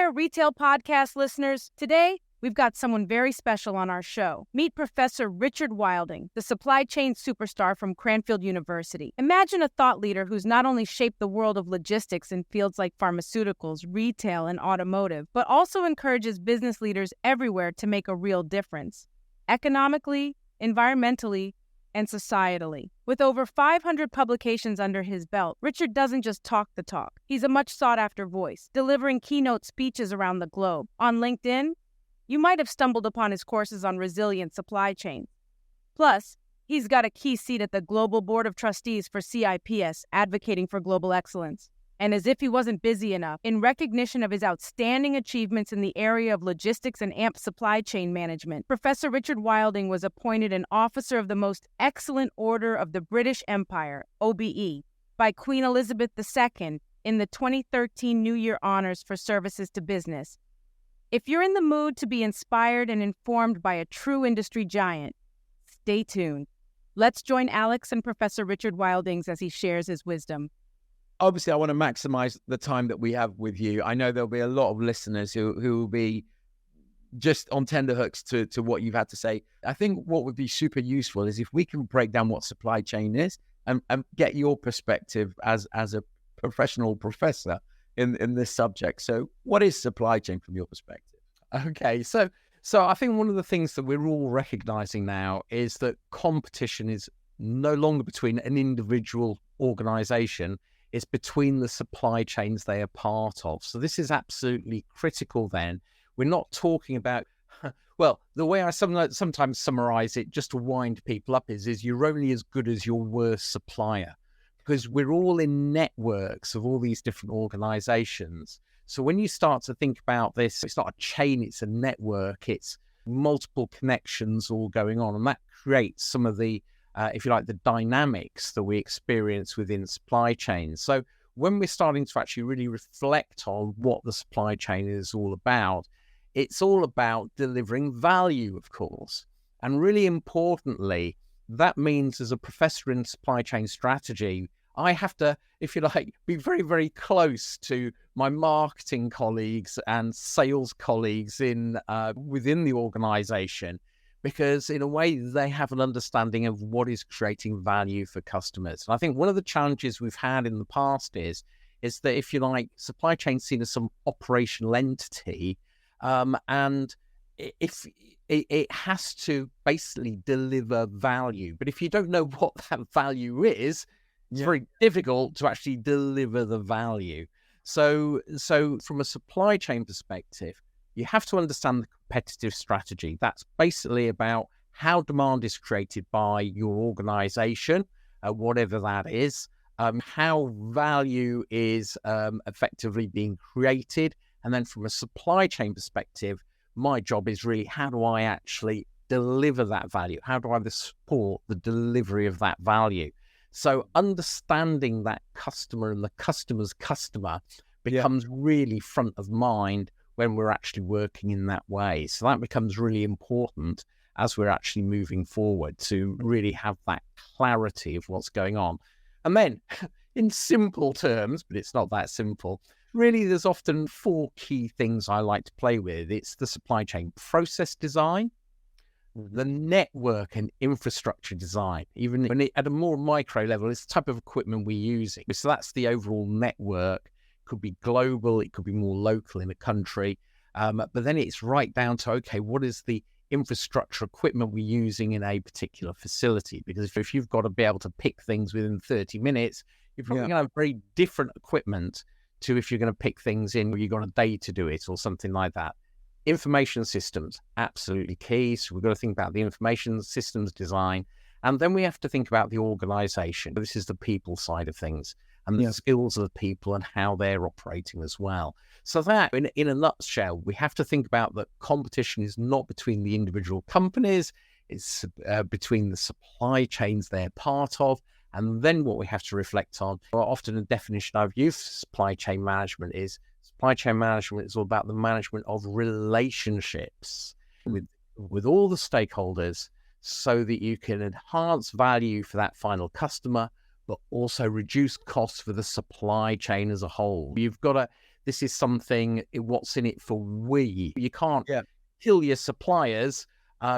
there, retail podcast listeners. Today, we've got someone very special on our show. Meet Professor Richard Wilding, the supply chain superstar from Cranfield University. Imagine a thought leader who's not only shaped the world of logistics in fields like pharmaceuticals, retail, and automotive, but also encourages business leaders everywhere to make a real difference, economically, environmentally, and societally. With over 500 publications under his belt, Richard doesn't just talk the talk. He's a much sought-after voice, delivering keynote speeches around the globe. On LinkedIn, you might have stumbled upon his courses on resilient supply chain. Plus, he's got a key seat at the Global Board of Trustees for CIPS, advocating for global excellence. And as if he wasn't busy enough, in recognition of his outstanding achievements in the area of logistics and AMP supply chain management, Professor Richard Wilding was appointed an Officer of the Most Excellent Order of the British Empire, OBE, by Queen Elizabeth II in the 2013 New Year Honors for Services to Business. If you're in the mood to be inspired and informed by a true industry giant, stay tuned. Let's join Alex and Professor Richard Wildings as he shares his wisdom. Obviously, I want to maximize the time that we have with you. I know there'll be a lot of listeners who will be just on tenterhooks to what you've had to say. I think what would be super useful is if we can break down what supply chain is and get your perspective as a professional professor in this subject. So what is supply chain from your perspective? Okay, so I think one of the things that we're all recognizing now is that competition is no longer between an individual organization. It's between the supply chains they are part of. So this is absolutely critical then. We're not talking about, well, the way I sometimes summarize it, just to wind people up, is you're only as good as your worst supplier, because we're all in networks of all these different organizations. So when you start to think about this, it's not a chain, it's a network, it's multiple connections all going on. And that creates some of the if you like, the dynamics that we experience within supply chains. So when we're starting to actually really reflect on what the supply chain is all about, it's all about delivering value, of course. And really importantly, that means as a professor in supply chain strategy, I have to, if you like, be very, very close to my marketing colleagues and sales colleagues within the organization, because in a way they have an understanding of what is creating value for customers. And I think one of the challenges we've had in the past is that, if you like, supply chain seen as some operational entity, and if it has to basically deliver value. But if you don't know what that value is, it's very difficult to actually deliver the value. So from a supply chain perspective, you have to understand the competitive strategy. That's basically about how demand is created by your organization, whatever that is, how value is effectively being created. And then from a supply chain perspective, my job is really, how do I actually deliver that value? How do I support the delivery of that value? So understanding that customer and the customer's customer becomes really front of mind when we're actually working in that way. So that becomes really important as we're actually moving forward, to really have that clarity of what's going on. And then in simple terms, but it's not that simple, really there's often four key things I like to play with. It's the supply chain process design, the network and infrastructure design, even when at a more micro level, it's the type of equipment we're using. So that's the overall network. Could be global, it could be more local in a country, but then it's right down to, okay, what is the infrastructure equipment we're using in a particular facility? Because if you've got to be able to pick things within 30 minutes, you're probably going to have very different equipment to if you're going to pick things in where you've got a day to do it or something like that. Information systems, absolutely key. So we've got to think about the information systems design, and then we have to think about the organization. This is the people side of things, and the skills of the people and how they're operating as well. So that, in a nutshell, we have to think about that competition is not between the individual companies, it's between the supply chains they're part of. And then what we have to reflect on, or often a definition I've used for supply chain management is all about the management of relationships with all the stakeholders, so that you can enhance value for that final customer, but also reduce costs for the supply chain as a whole. this is something, what's in it for we. You can't Yeah. kill your suppliers.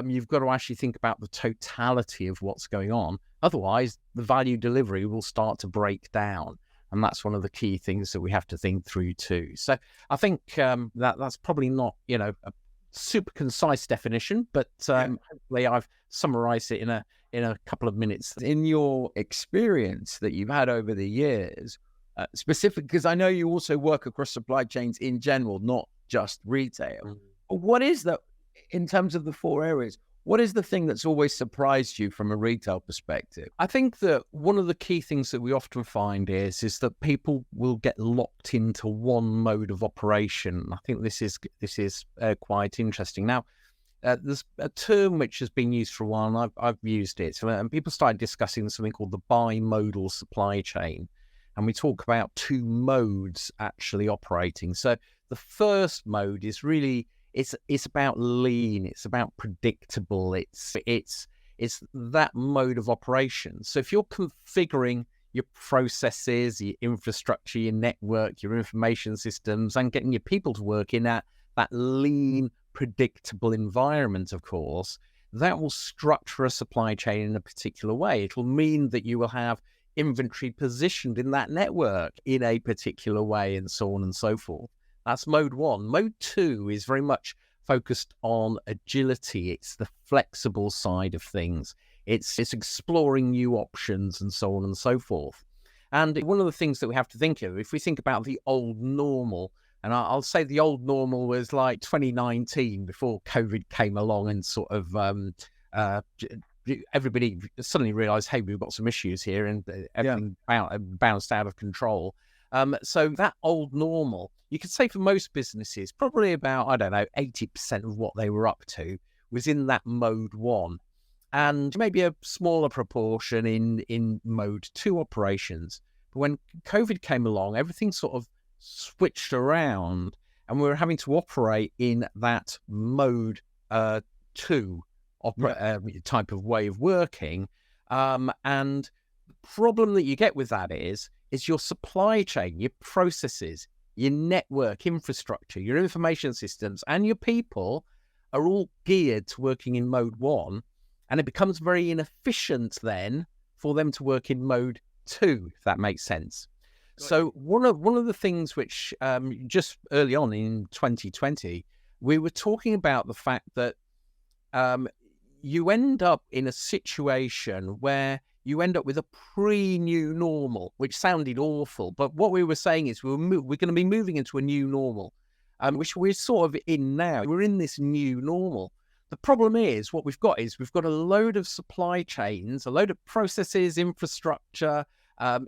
You've got to actually think about the totality of what's going on. Otherwise, the value delivery will start to break down. And that's one of the key things that we have to think through too. So I think that's probably not, a super concise definition, but hopefully I've summarized it in a couple of minutes. In your experience that you've had over the years, specific, because I know you also work across supply chains in general, not just retail. What is that, in terms of the 4 areas, what is the thing that's always surprised you from a retail perspective? I think that one of the key things that we often find is that people will get locked into one mode of operation. I think this is quite interesting. Now, there's a term which has been used for a while, and I've used it. And people started discussing something called the bimodal supply chain. And we talk about 2 modes actually operating. So the first mode is really, it's about lean, it's about predictable, it's that mode of operation. So if you're configuring your processes, your infrastructure, your network, your information systems, and getting your people to work in that lean, predictable environment, of course, that will structure a supply chain in a particular way. It will mean that you will have inventory positioned in that network in a particular way, and so on and so forth. That's mode 1. Mode 2 is very much focused on agility. It's the flexible side of things. It's exploring new options and so on and so forth. And one of the things that we have to think of, if we think about the old normal, and I'll say the old normal was like 2019 before COVID came along and sort of everybody suddenly realized, hey, we've got some issues here, and everything bounced out of control. So that old normal, you could say for most businesses, probably about, 80% of what they were up to was in that mode 1, and maybe a smaller proportion in mode 2 operations. But when COVID came along, everything sort of switched around, and we were having to operate in that mode 2 type of way of working. And the problem that you get with that is your supply chain, your processes, your network infrastructure, your information systems, and your people are all geared to working in mode 1, and it becomes very inefficient then for them to work in mode 2, if that makes sense. So one of the things which just early on in 2020, we were talking about the fact that you end up in a situation where you end up with a pre-new normal, which sounded awful. But what we were saying is we're going to be moving into a new normal, which we're sort of in now. We're in this new normal. The problem is what we've got a load of supply chains, a load of processes, infrastructure,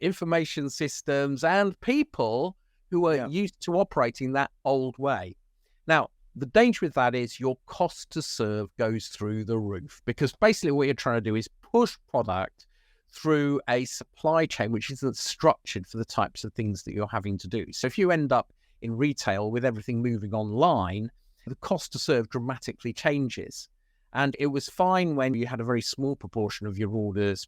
information systems, and people who are used to operating that old way. Now, the danger with that is your cost to serve goes through the roof, because basically what you're trying to do is push product through a supply chain which isn't structured for the types of things that you're having to do. So if you end up in retail with everything moving online, the cost to serve dramatically changes. And it was fine when you had a very small proportion of your orders,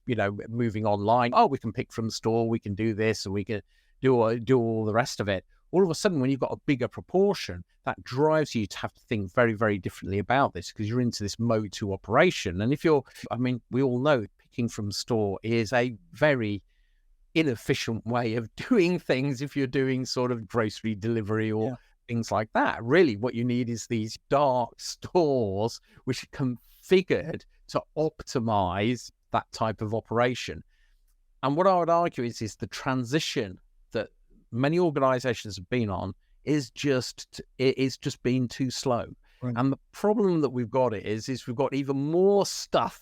moving online. Oh, we can pick from store, we can do this, and we can do all the rest of it. All of a sudden, when you've got a bigger proportion, that drives you to have to think very, very differently about this, because you're into this mode 2 operation. And if we all know picking from store is a very inefficient way of doing things if you're doing sort of grocery delivery or things like that. Really, what you need is these dark stores which are configured to optimize that type of operation. And what I would argue is the transition that many organizations have been on is just been too slow. Right. And the problem that we've got is we've got even more stuff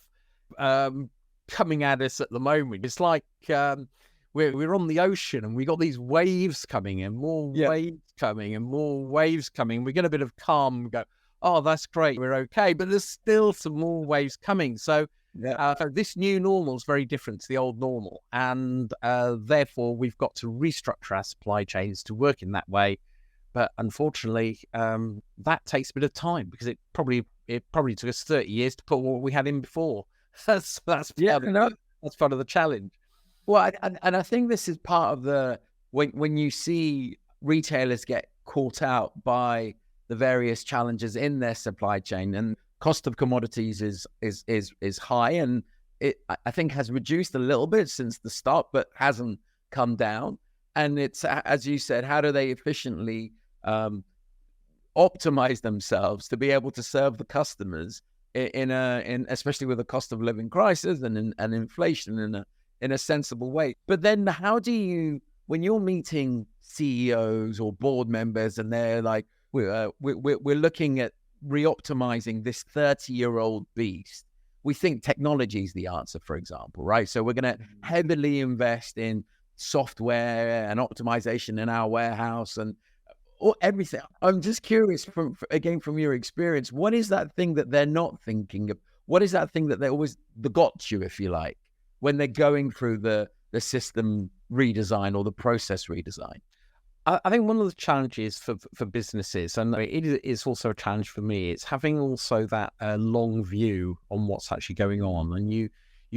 coming at us at the moment. It's like we're on the ocean and we got these waves coming and more waves coming and more waves coming. We get a bit of calm and go, oh, that's great, we're okay. But there's still some more waves coming. So this new normal is very different to the old normal. And therefore, we've got to restructure our supply chains to work in that way. But unfortunately, that takes a bit of time, because it probably took us 30 years to put what we had in before. That's part of the challenge. Well, and I think this is part of when you see retailers get caught out by the various challenges in their supply chain, and cost of commodities is high, and I think has reduced a little bit since the start, but hasn't come down. And it's, as you said, how do they efficiently optimize themselves to be able to serve the customers in especially with a cost of living crisis and inflation in a sensible way. But then how do you, when you're meeting CEOs or board members and they're like, we're looking at reoptimizing this 30-year-old beast, we think technology is the answer, for example, right? So we're going to heavily invest in software and optimization in our warehouse and everything. I'm just curious, from your experience, what is that thing that they're not thinking of? What is that thing that they always got you, if you like, when they're going through the system redesign or the process redesign? I think one of the challenges for businesses, and it is also a challenge for me, it's having also that long view on what's actually going on. And you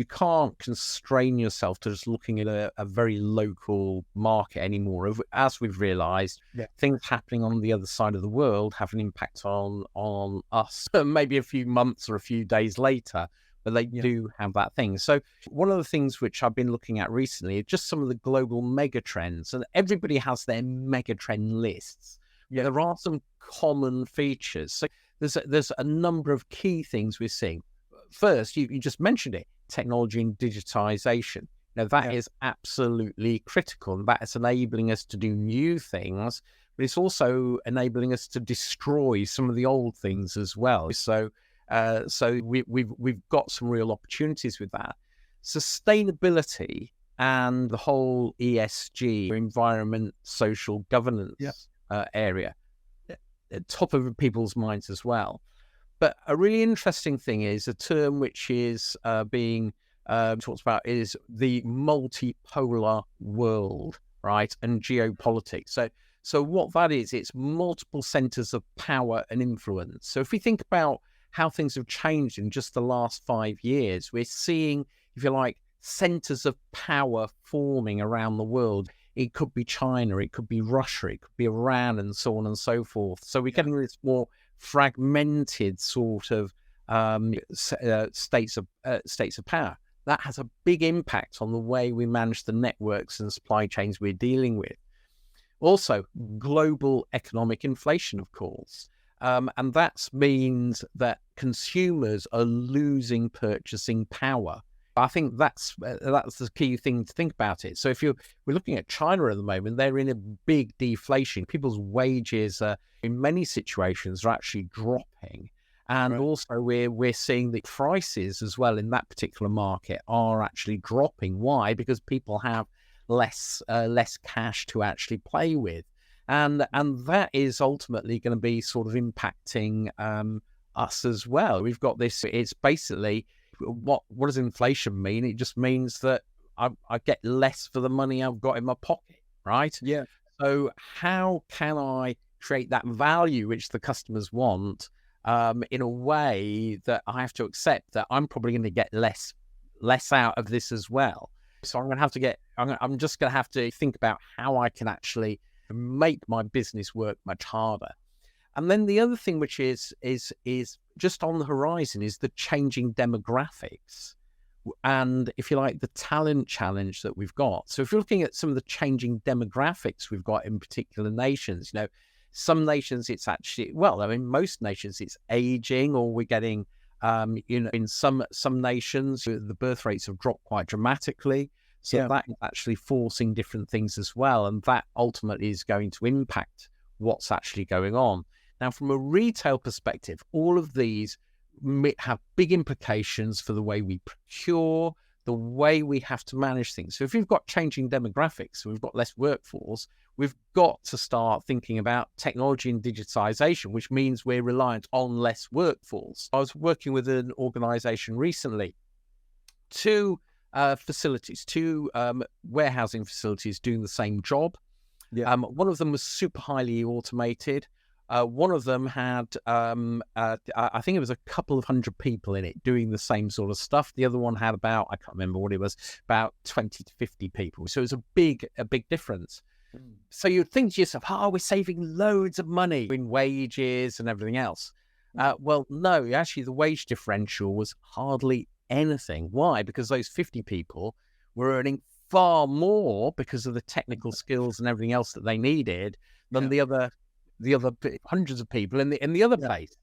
can't constrain yourself to just looking at a very local market anymore. As we've realized, things happening on the other side of the world have an impact on us, maybe a few months or a few days later, but they do have that thing. So one of the things which I've been looking at recently is just some of the global mega trends, and everybody has their mega trend lists. There are some common features. So there's a number of key things we're seeing. First, you just mentioned it, technology and digitization. Now that is absolutely critical, and that is enabling us to do new things, but it's also enabling us to destroy some of the old things as well. So we've got some real opportunities with that. Sustainability and the whole ESG, environment, social governance area, at top of people's minds as well. But a really interesting thing is a term which is being talked about is the multipolar world, right? And geopolitics. So what that is, it's multiple centers of power and influence. So if we think about how things have changed in just the last 5 years, we're seeing, if you like, centers of power forming around the world. It could be China, it could be Russia, it could be Iran, and so on and so forth. So we're getting this more fragmented sort of states of power. That has a big impact on the way we manage the networks and supply chains we're dealing with. Also, global economic inflation, of course. And that means that consumers are losing purchasing power. I think that's the key thing to think about it. So if we're looking at China at the moment, they're in a big deflation. People's wages in many situations are actually dropping. And also we're seeing the prices as well in that particular market are actually dropping. Why? Because people have less cash to actually play with. And that is ultimately going to be sort of impacting us as well. We've got this, it's basically, what does inflation mean? It just means that I get less for the money I've got in my pocket, right? Yeah. So how can I create that value which the customers want in a way that I have to accept that I'm probably going to get less out of this as well? So I'm just going to have to think about how I can actually make my business work much harder. And then the other thing which is just on the horizon is the changing demographics and, if you like, the talent challenge that we've got. So if you're looking at some of the changing demographics we've got in particular nations, some nations it's actually, most nations it's aging, or we're getting, in some nations the birth rates have dropped quite dramatically. So that is actually forcing different things as well. And that ultimately is going to impact what's actually going on. Now, from a retail perspective, all of these have big implications for the way we procure, the way we have to manage things. So if we've got changing demographics, so we've got less workforce, we've got to start thinking about technology and digitization, which means we're reliant on less workforce. I was working with an organization recently, two warehousing facilities doing the same job. One of them was super highly automated. One of them had, I think it was a couple of hundred people in it doing the same sort of stuff. The other one had about, I can't remember what it was, about 20 to 50 people. So it was a big difference. So you'd think to yourself, we're saving loads of money in wages and everything else. Well, no, actually the wage differential was hardly anything. Why? Because those 50 people were earning far more because of the technical skills and everything else that they needed than the other hundreds of people in the other place.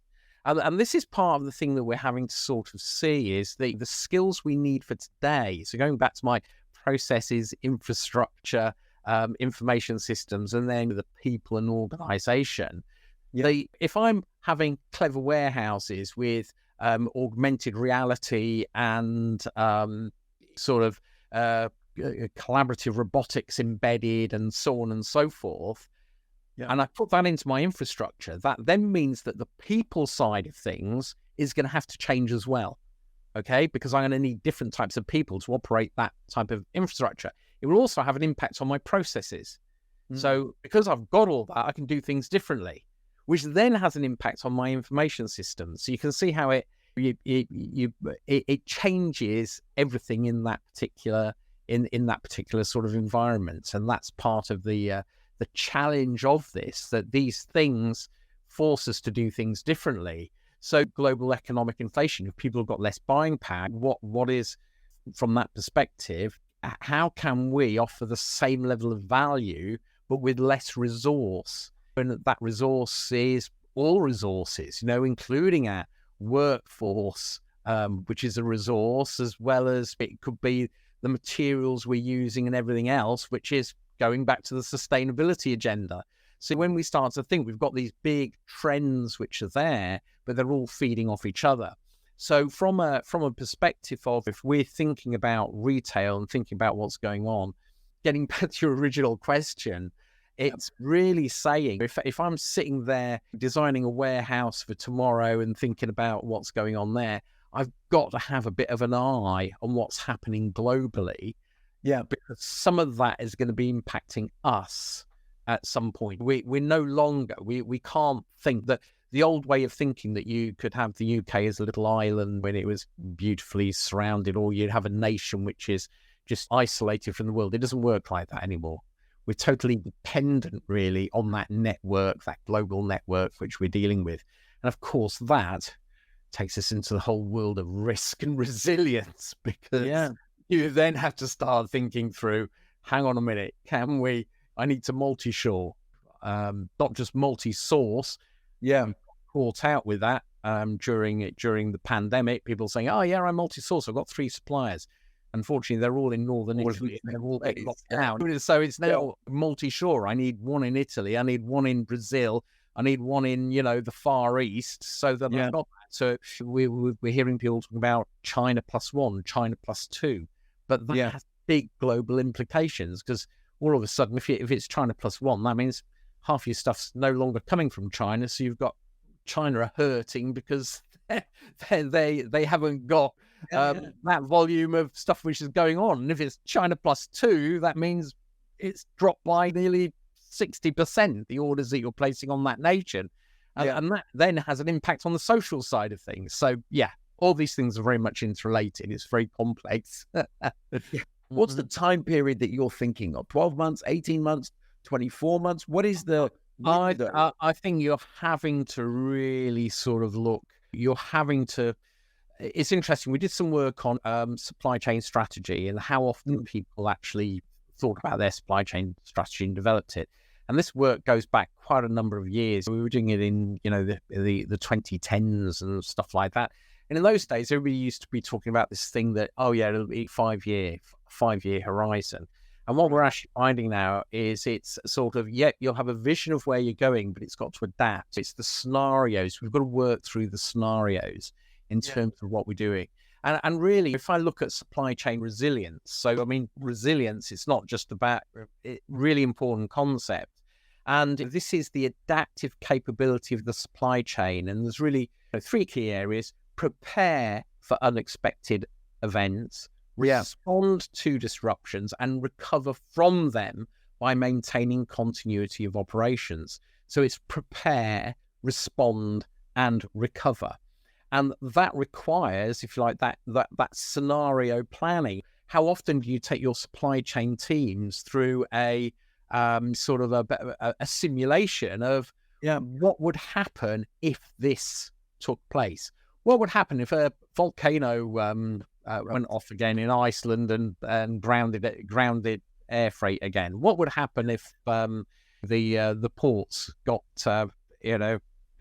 And this is part of the thing that we're having to sort of see is the skills we need for today. So going back to my processes, infrastructure, information systems, and then the people and organization. If I'm having clever warehouses with augmented reality and sort of collaborative robotics embedded and so on and so forth, and I put that into my infrastructure, that then means that the people side of things is going to have to change as well. Okay, because I'm going to need different types of people to operate that type of infrastructure. It will also have an impact on my processes. So because I've got all that, I can do things differently, which then has an impact on my information system. So you can see how it changes everything in that particular in that particular sort of environment, and that's part of the challenge of this. That these things force us to do things differently. So global economic inflation, if people have got less buying power, what is, from that perspective, how can we offer the same level of value but with less resource? And that resource is all resources, including our workforce, which is a resource, as well as it could be the materials we're using and everything else, which is going back to the sustainability agenda. So when we start to think, we've got these big trends which are there, but they're all feeding off each other. So from a perspective of, if we're thinking about retail and thinking about what's going on, getting back to your original question, it's really saying, if I'm sitting there designing a warehouse for tomorrow and thinking about what's going on there, I've got to have a bit of an eye on what's happening globally. Yeah, because some of that is going to be impacting us at some point. We're no longer, we can't think that the old way of thinking that you could have the UK as a little island when it was beautifully surrounded, or you'd have a nation which is just isolated from the world. It doesn't work like that anymore. We're totally dependent, really, on that network, that global network which we're dealing with. And of course, that takes us into the whole world of risk and resilience, because you then have to start thinking through, hang on a minute, I need to multi-shore, not just multi-source. Yeah, caught out with that during the pandemic. People saying, I'm multi-source. I've got 3 suppliers. Unfortunately, they're all in northern Italy. They're all locked down. So it's now multi-shore. I need one in Italy. I need one in Brazil. I need one in, the Far East. So that I've got that. So we're hearing people talking about China +1, China +2. But that has big global implications, because all of a sudden, if it's China +1, that means half your stuff's no longer coming from China. So you've got China are hurting because they haven't got that volume of stuff which is going on. And if it's China +2, that means it's dropped by nearly 60%, the orders that you're placing on that nation. And that then has an impact on the social side of things. So, all these things are very much interrelated. It's very complex. What's the time period that you're thinking of? 12 months, 18 months, 24 months? What is the... I think you're having to really sort of look. You're having to... It's interesting. We did some work on supply chain strategy and how often people actually thought about their supply chain strategy and developed it. And this work goes back quite a number of years. We were doing it in, the 2010s and stuff like that. And in those days, everybody used to be talking about this thing that, it'll be 5-year horizon. And what we're actually finding now is it's sort of, you'll have a vision of where you're going, but it's got to adapt. It's the scenarios. We've got to work through the scenarios in terms of what we're doing. And really, if I look at supply chain resilience, so, resilience, it's not just about really important concept. And this is the adaptive capability of the supply chain. And there's really 3 key areas: prepare for unexpected events, respond to disruptions, and recover from them by maintaining continuity of operations. So it's prepare, respond, and recover. And that requires, if you like, that scenario planning. How often do you take your supply chain teams through a sort of a simulation of what would happen if this took place. What would happen if a volcano went off again in Iceland and grounded air freight again? What would happen if the ports got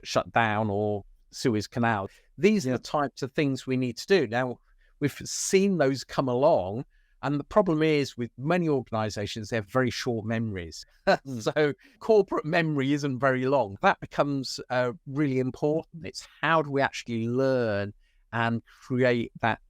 shut down, or Suez Canal? These are the types of things we need to do. Now, we've seen those come along, and the problem is with many organizations, they have very short memories. So corporate memory isn't very long. That becomes really important. It's how do we actually learn and create that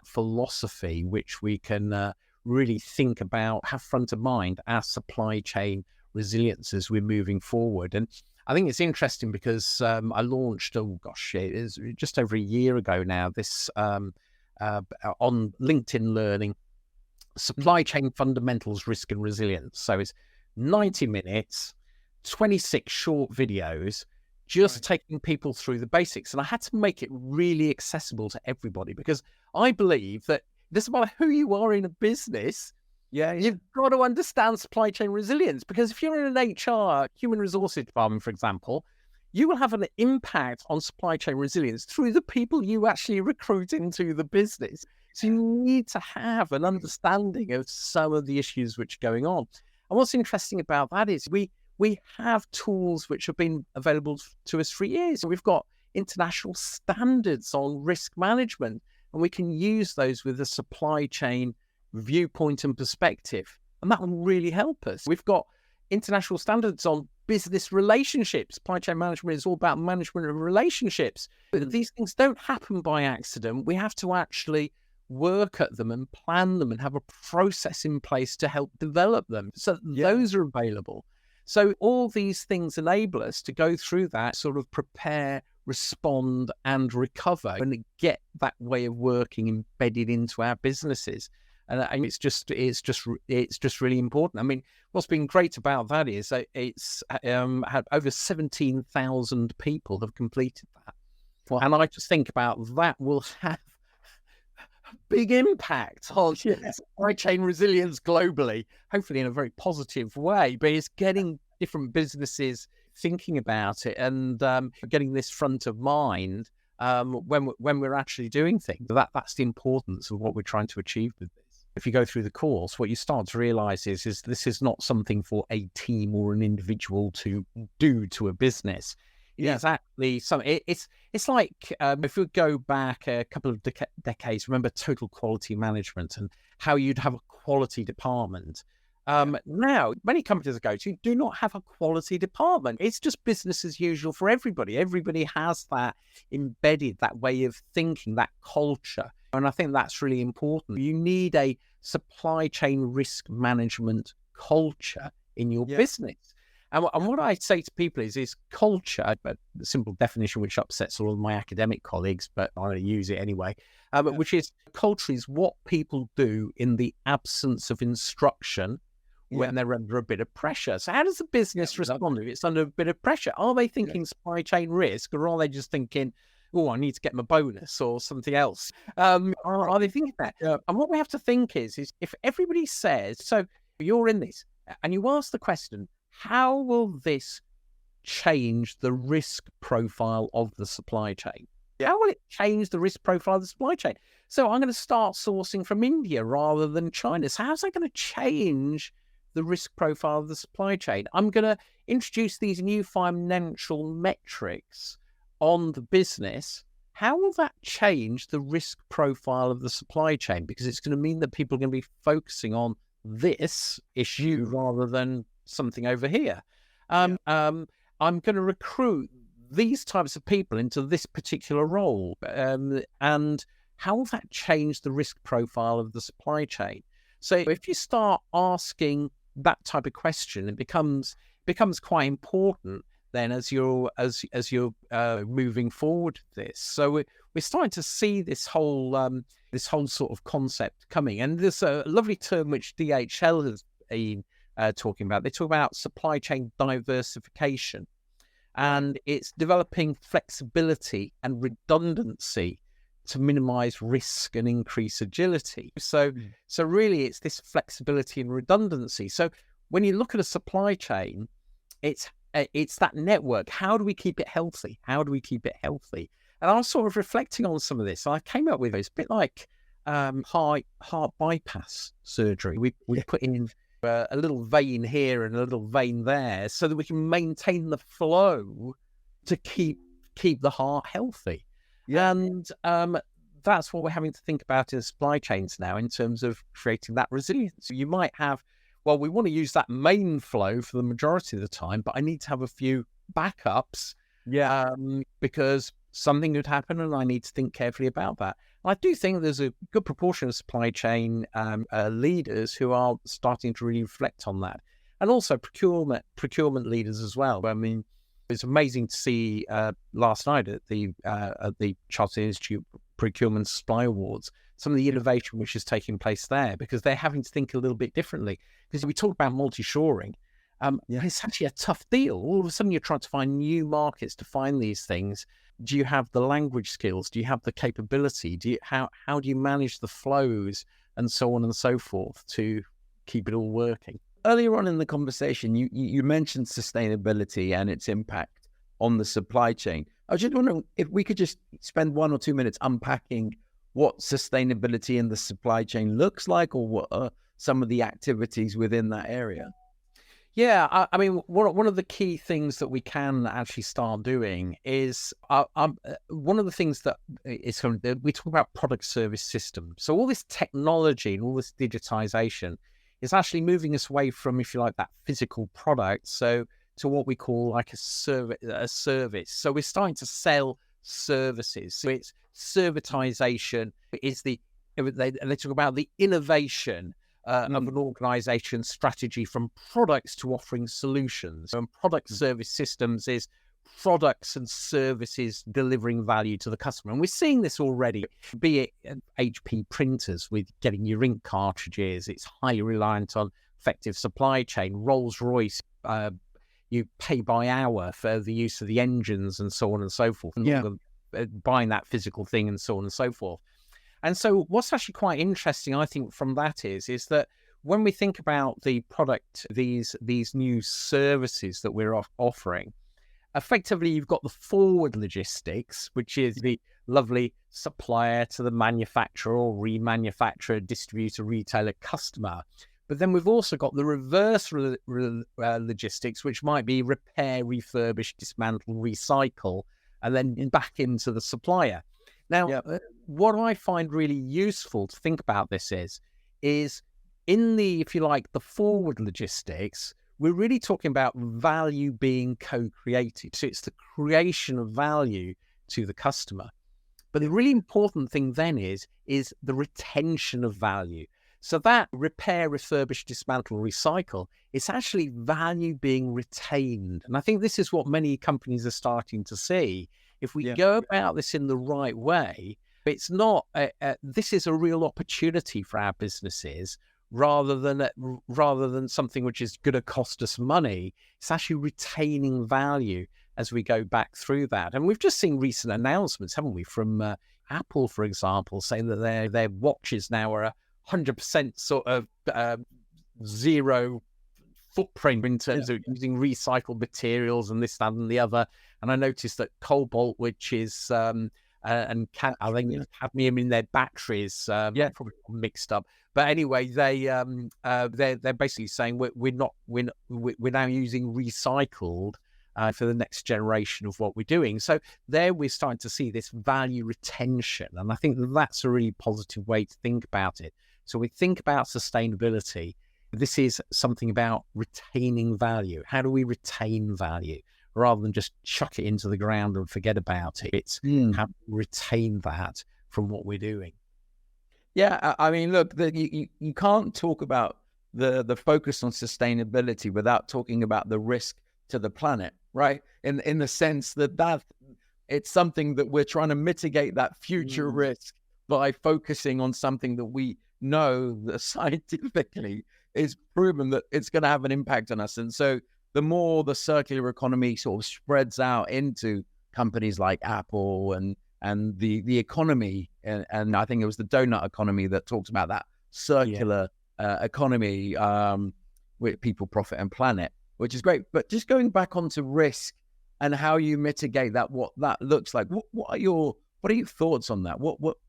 philosophy which we can really think about, have front of mind our supply chain resilience as we're moving forward. And I think it's interesting because I launched, it is just over a year ago now, this on LinkedIn Learning, Supply Chain Fundamentals, Risk and Resilience. So it's 90 minutes, 26 short videos, just taking people through the basics. And I had to make it really accessible to everybody, because I believe that it doesn't matter who you are in a business, you've got to understand supply chain resilience. Because if you're in an HR, human resources department, for example, you will have an impact on supply chain resilience through the people you actually recruit into the business. So you need to have an understanding of some of the issues which are going on. And what's interesting about that is we have tools which have been available to us for years. So we've got international standards on risk management, and we can use those with a supply chain viewpoint and perspective, and that will really help us. We've got international standards on business relationships. Supply chain management is all about management of relationships. But these things don't happen by accident. We have to actually work at them and plan them and have a process in place to help develop them. So those are available. So all these things enable us to go through that, sort of prepare, respond, and recover, and get that way of working embedded into our businesses. And it's just really important. I mean, what's been great about that is that it's had over 17,000 people have completed that. Wow. And I just think about that will have a big impact on supply chain resilience globally, hopefully in a very positive way. But it's getting different businesses thinking about it and getting this front of mind when we're actually doing things. That's the importance of what we're trying to achieve with this. If you go through the course, what you start to realize is this is not something for a team or an individual to do to a business. It's actually something. It's like if we go back a couple of decades, remember total quality management and how you'd have a quality department. Now, many companies I go to do not have a quality department. It's just business as usual for everybody. Everybody has that embedded, that way of thinking, that culture. And I think that's really important. You need a supply chain risk management culture in your business. And what I say to people is culture, but the simple definition which upsets all of my academic colleagues, but I'm going to use it anyway, which is culture is what people do in the absence of instruction when they're under a bit of pressure. So how does the business respond if it's under a bit of pressure? Are they thinking supply chain risk, or are they just thinking, oh, I need to get my bonus or something else? Are they thinking that? And what we have to think is if everybody says, so you're in this, and you ask the question, how will this change the risk profile of the supply chain? How will it change the risk profile of the supply chain? So I'm going to start sourcing from India rather than China. So how's that going to change the risk profile of the supply chain? I'm going to introduce these new financial metrics on the business. How will that change the risk profile of the supply chain? Because it's going to mean that people are going to be focusing on this issue rather than something over here. I'm going to recruit these types of people into this particular role. And how will that change the risk profile of the supply chain? So if you start asking that type of question, it becomes quite important then as you're moving forward with this. So we're starting to see this whole sort of concept coming. And there's a lovely term which DHL has been talking about. They talk about supply chain diversification, and it's developing flexibility and redundancy to minimize risk and increase agility. So really it's this flexibility and redundancy. So when you look at a supply chain, it's that network. How do we keep it healthy? How do we keep it healthy? And I was sort of reflecting on some of this. I came up with it's a bit like heart bypass surgery. We put in a little vein here and a little vein there so that we can maintain the flow to keep the heart healthy. Yeah. And that's what we're having to think about in supply chains now in terms of creating that resilience. You might have, well, we want to use that main flow for the majority of the time, but I need to have a few backups because something could happen and I need to think carefully about that. And I do think there's a good proportion of supply chain leaders who are starting to really reflect on that. And also procurement leaders as well. I mean, it's amazing to see last night at the Chartered Institute Procurement Supply Awards, some of the innovation which is taking place there, because they're having to think a little bit differently. Because we talk about multi-shoring, it's actually a tough deal. All of a sudden you're trying to find new markets to find these things. Do you have the language skills? Do you have the capability? How do you manage the flows and so on and so forth to keep it all working? Earlier on in the conversation, you mentioned sustainability and its impact on the supply chain. I was just wondering if we could just spend 1 or 2 minutes unpacking what sustainability in the supply chain looks like, or what are some of the activities within that area. Yeah, I mean, one of the key things that we can actually start doing is one of the things that is we talk about product service systems. So all this technology and all this digitization is actually moving us away from, if you like, that physical product, so to what we call like a service. So we're starting to sell services. So it's servitization. They talk about the innovation of an organization strategy from products to offering solutions. And product service systems is products and services delivering value to the customer. And we're seeing this already, be it HP printers with getting your ink cartridges. It's highly reliant on effective supply chain. Rolls-Royce, you pay by hour for the use of the engines and so on and so forth. And buying that physical thing and so on and so forth. And so what's actually quite interesting, I think, from that is that when we think about the product, these new services that we're offering, effectively you've got the forward logistics, which is the lovely supplier to the manufacturer or remanufacturer, distributor, retailer, customer. But then we've also got the reverse logistics, which might be repair, refurbish, dismantle, recycle, and then back into the supplier. Now, what I find really useful to think about this is in the, if you like, the forward logistics, we're really talking about value being co-created. So it's the creation of value to the customer. But the really important thing then is the retention of value. So that repair, refurbish, dismantle, recycle, it's actually value being retained. And I think this is what many companies are starting to see. If we go about this in the right way, it's not, this is a real opportunity for our businesses rather than something which is going to cost us money. It's actually retaining value as we go back through that. And we've just seen recent announcements, haven't we, from Apple, for example, saying that their watches now are 100% sort of zero footprint in terms of using recycled materials and this, that, and the other. And I noticed that cobalt, which is I think it's cadmium in their batteries, probably mixed up. But anyway, they're basically saying we're now using recycled for the next generation of what we're doing. So there we're starting to see this value retention, and I think that's a really positive way to think about it. So we think about sustainability. This is something about retaining value. How do we retain value rather than just chuck it into the ground and forget about it? It's how to retain that from what we're doing. Yeah, I mean, look, you can't talk about the focus on sustainability without talking about the risk to the planet, right? In the sense that it's something that we're trying to mitigate that future risk by focusing on something that we know that scientifically is proven that it's going to have an impact on us. And so the more the circular economy sort of spreads out into companies like Apple and the economy, and I think it was the donut economy that talked about that circular economy. with people, profit, and planet, which is great. But just going back onto risk and how you mitigate that, what that looks like. What are your thoughts on that?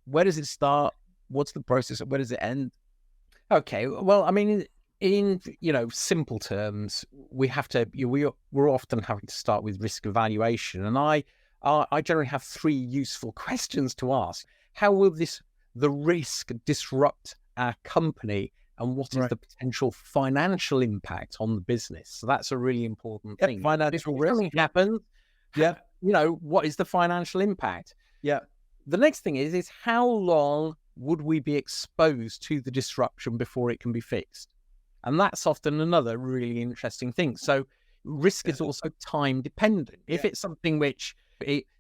Where does it start? What's the process? Where does it end? Okay, well, I mean, in simple terms, we have to. We're often having to start with risk evaluation, and I generally have three useful questions to ask. How will the risk disrupt our company, and what is the potential financial impact on the business? So that's a really important thing. Financial risk. Something happens. What is the financial impact? Yeah. The next thing is how long would we be exposed to the disruption before it can be fixed? And that's often another really interesting thing. So risk is also time dependent. If it's something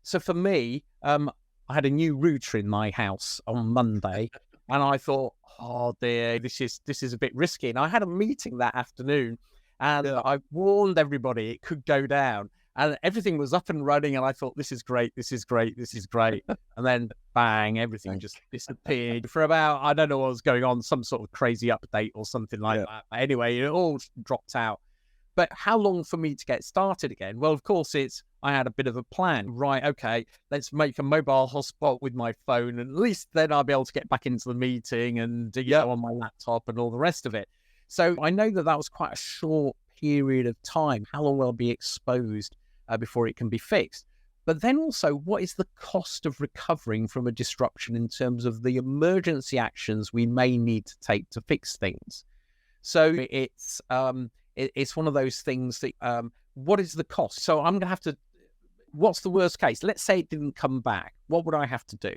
so for me, I had a new router in my house on Monday, and I thought, oh dear, this is a bit risky. And I had a meeting that afternoon, and I warned everybody it could go down. And everything was up and running, and I thought, this is great. And then, bang, everything just disappeared for about, I don't know what was going on, some sort of crazy update or something like that. But anyway, it all dropped out. But how long for me to get started again? Well, of course, I had a bit of a plan. Right, okay, let's make a mobile hotspot with my phone, and at least then I'll be able to get back into the meeting and on my laptop and all the rest of it. So I know that was quite a short period of time. How long will I be exposed before it can be fixed? But then also, what is the cost of recovering from a disruption in terms of the emergency actions we may need to take to fix things? So it's one of those things that, what is the cost? So I'm going to have to, what's the worst case? Let's say it didn't come back. What would I have to do?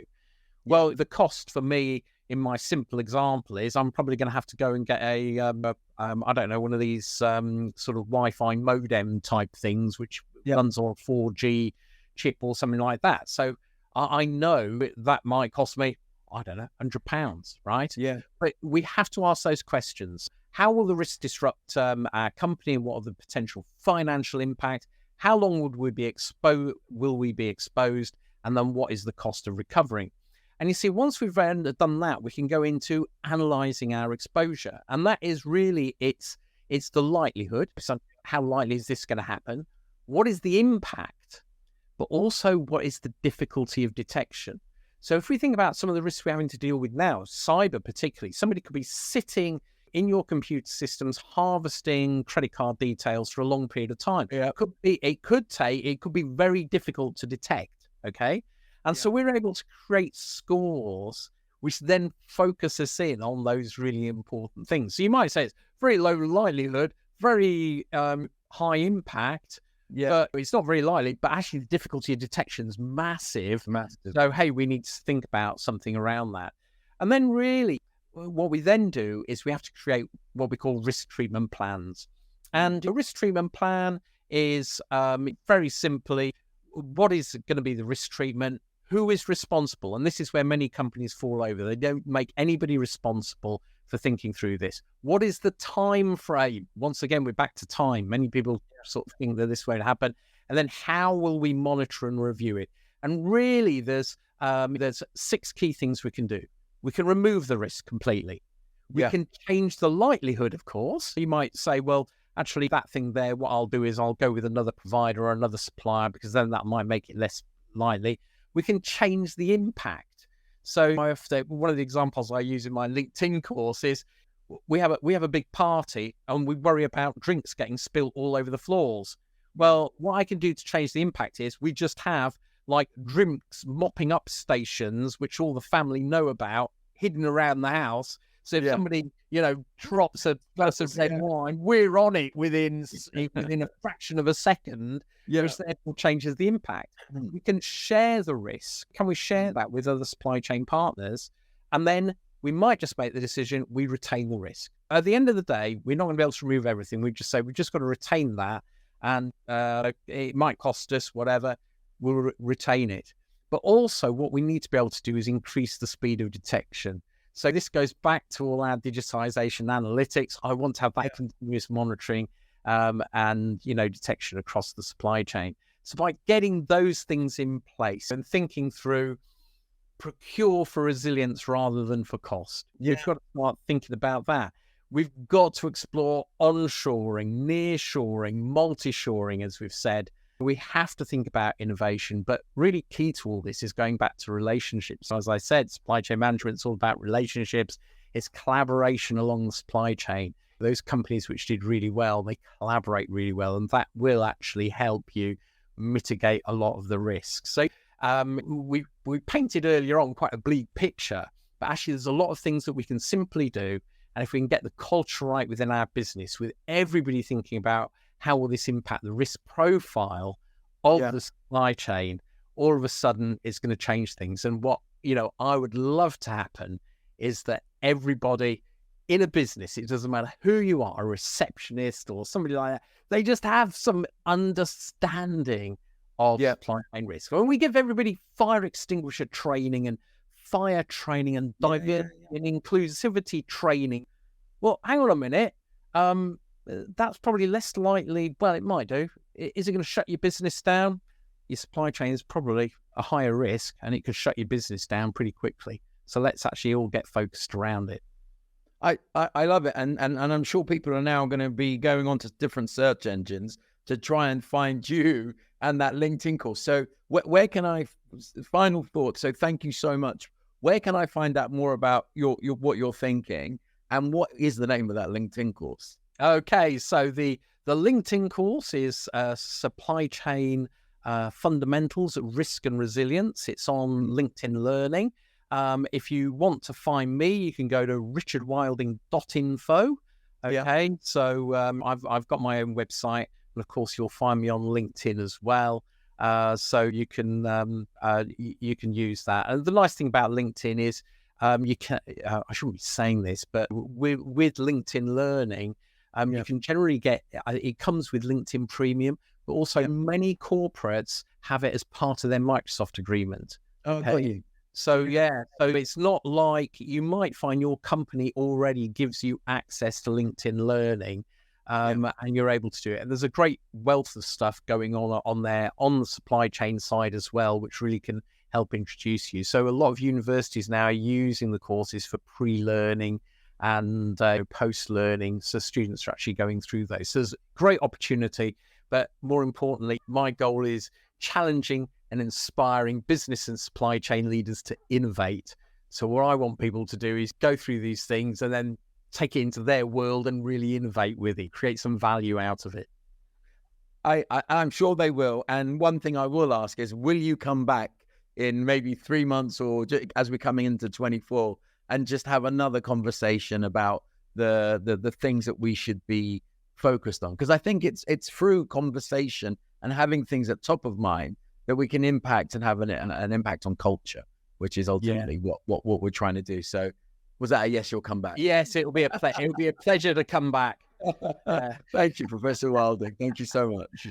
Well, the cost for me, in my simple example, is I'm probably going to have to go and get I don't know, one of these sort of Wi-Fi modem type things, which runs on a 4G chip or something like that. So I know that might cost me, I don't know, £100, right? Yeah. But we have to ask those questions. How will the risk disrupt our company, and what are the potential financial impact? How long would we be exposed? Will we be exposed? And then what is the cost of recovering? And you see, once we've done that, we can go into analysing our exposure. And that is really, it's the likelihood. So how likely is this going to happen? What is the impact? But also, what is the difficulty of detection? So if we think about some of the risks we're having to deal with now, cyber particularly, somebody could be sitting in your computer systems harvesting credit card details for a long period of time. Yeah. It could be very difficult to detect, okay? And so we're able to create scores which then focus us in on those really important things. So you might say it's very low likelihood, very high impact. Yeah, it's not very likely, but actually the difficulty of detection is massive. So, hey, we need to think about something around that. And then really what we then do is we have to create what we call risk treatment plans. And a risk treatment plan is very simply, what is going to be the risk treatment? Who is responsible? And this is where many companies fall over. They don't make anybody responsible for thinking through this. What is the time frame? Once again, we're back to time. Many people sort of think that this won't happen. And then how will we monitor and review it? And really, there's 6 key things we can do. We can remove the risk completely. We can change the likelihood, of course. You might say, well, actually, that thing there, what I'll do is I'll go with another provider or another supplier, because then that might make it less likely. We can change the impact. So one of the examples I use in my LinkedIn course is we have a big party and we worry about drinks getting spilled all over the floors. Well, what I can do to change the impact is we just have like drinks mopping up stations, which all the family know about, hidden around the house. So if somebody, drops a glass of red wine, we're on it within a fraction of a second, which therefore changes the impact. We can share the risk. Can we share that with other supply chain partners? And then we might just make the decision, we retain the risk. At the end of the day, we're not going to be able to remove everything. We just say, we've just got to retain that. And it might cost us whatever, we'll retain it. But also what we need to be able to do is increase the speed of detection. So this goes back to all our digitization analytics. I want to have that continuous monitoring and, detection across the supply chain. So by getting those things in place and thinking through, procure for resilience rather than for cost. You've got to start thinking about that. we've got to explore onshoring, nearshoring, multi-shoring, as we've said. We have to think about innovation, but really key to all this is going back to relationships. As I said, supply chain management is all about relationships. It's collaboration along the supply chain. Those companies which did really well, they collaborate really well, and that will actually help you mitigate a lot of the risks. So we painted earlier on quite a bleak picture, but actually there's a lot of things that we can simply do. And if we can get the culture right within our business, with everybody thinking about how will this impact the risk profile of the supply chain, all of a sudden it's going to change things. And what, I would love to happen is that everybody in a business, it doesn't matter who you are, a receptionist or somebody like that, they just have some understanding of supply chain risk. When we give everybody fire extinguisher training and fire training and diversity and inclusivity training, well, hang on a minute. That's probably less likely. Well, it might do. Is it going to shut your business down? Your supply chain is probably a higher risk, and it could shut your business down pretty quickly. So let's actually all get focused around it. I love it. And I'm sure people are now going to be going on to different search engines to try and find you and that LinkedIn course. So where can I, final thought. So thank you so much. Where can I find out more about your what you're thinking, and what is the name of that LinkedIn course? Okay, so the LinkedIn course is Supply Chain Fundamentals, Risk and Resilience. It's on LinkedIn Learning. If you want to find me, you can go to richardwilding.info. Okay, so I've got my own website, and of course you'll find me on LinkedIn as well. So you can use that. And the nice thing about LinkedIn is you can. I shouldn't be saying this, but with LinkedIn Learning, you can generally get. It comes with LinkedIn Premium, but also many corporates have it as part of their Microsoft agreement. Oh, got you. So so it's not like you might find your company already gives you access to LinkedIn Learning, and you're able to do it. And there's a great wealth of stuff going on there on the supply chain side as well, which really can help introduce you. So a lot of universities now are using the courses for pre-learning and post-learning. So students are actually going through those. So there's a great opportunity, but more importantly, my goal is challenging and inspiring business and supply chain leaders to innovate. So what I want people to do is go through these things and then take it into their world and really innovate with it, create some value out of it. I'm sure they will. And one thing I will ask is, will you come back in maybe 3 months or as we're coming into 24 and just have another conversation about the things that we should be focused on? Because I think it's through conversation and having things at top of mind that we can impact and have an impact on culture, which is ultimately what we're trying to do. So was that a yes, you'll come back? Yes, it'll be a pleasure to come back. Thank you, Professor Wilding. Thank you so much.